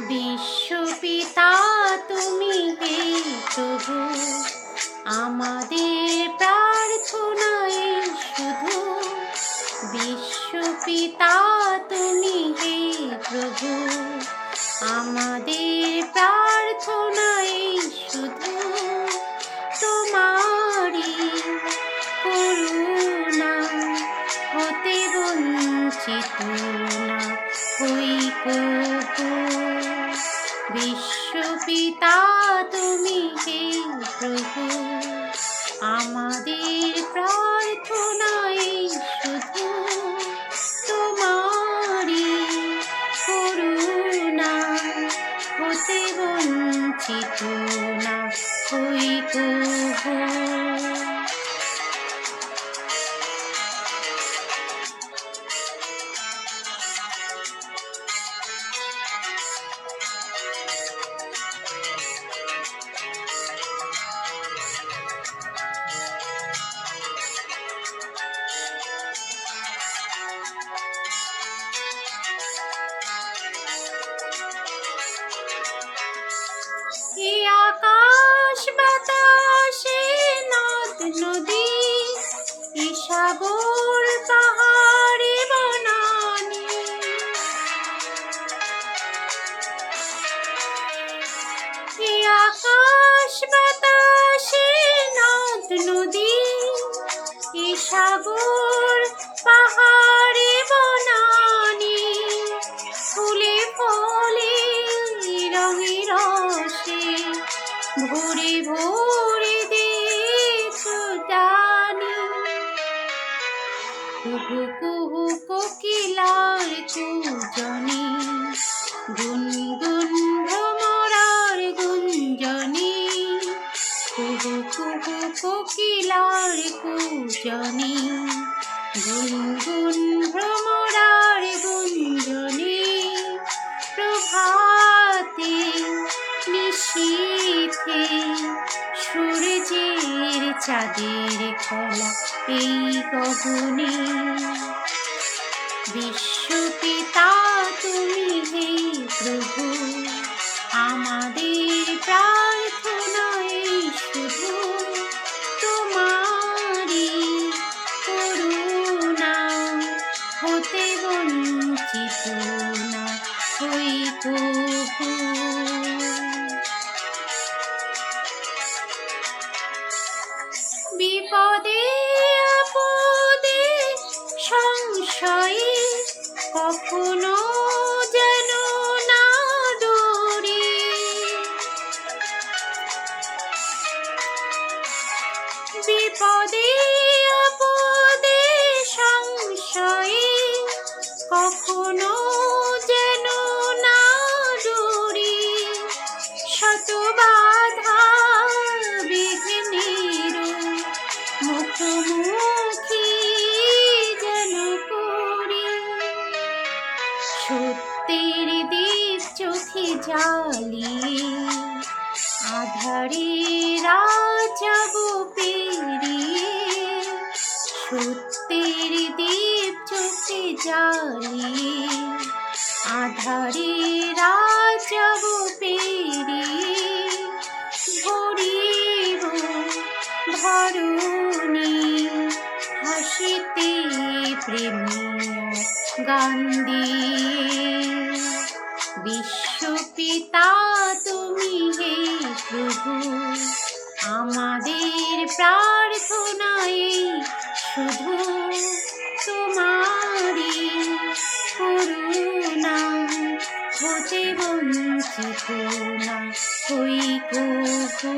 বিশ্বপিতা তুমি হে প্রভু, আমাদের প্রার্থনায় শুধু। বিশ্বপিতা তুমি হে প্রভু, আমাদের প্রার্থনায় শুধু। তোমারই করুণা হতে বঞ্চিত না হই কভু। বিশ্বপিতা তুমি হে প্রভু, আমাদের প্রার্থনায় শুধু। তোমারই করুণা হতে বঞ্চিত না হই কভু। এই আকাশ বাতাসে নদ নদী, এই সাগর পাহাড়ে বনানী, এই আকাশ বাতাসে নদ নদী, এই সাগর পাহাড়ে বনানী, ফুলে ফলে রঙে রসে ভরে ভরে দিয়েছো জানি। কুহু কুহু কোকিলার কুজনি, গুনগুন ভ্রমরার গুঞ্জনি। কুহু কুহু কোকিলার কুজনি, গুনগুন ভ্রমরার গুঞ্জনি। প্রভাতে নিশীথে সূর্যের চাঁদের খেলা এই গগনে। বিশ্বপিতা তুমি হে প্রভু, আমাদের প্রার্থনায় শুধু। তোমারই করুণা হতে বঞ্চিত না হই কভু। বিপদে আপদে সংশয়ে কখনো যেন না ডরি। বিপদে আপদে সংশয়ে কখনো যেন না ডরি। শত বাধা বিঘ্নের মুখোমুখি যেন করি। সত্যের দীপ চোখে জ্বালিয়ে আধারে রাত যাব পেরিয়ে। সত্যের দীপ চোখে জ্বালিয়ে আধারে রাত যাব পেরিয়ে। ভরিব ধরণী হাসিতে প্রেমের গান দিয়ে। বিশ্বপিতা তুমি হে প্রভু, আমাদের প্রার্থনায় শুধু। তোমারই করুণা হতে বঞ্চিত না হই কভু।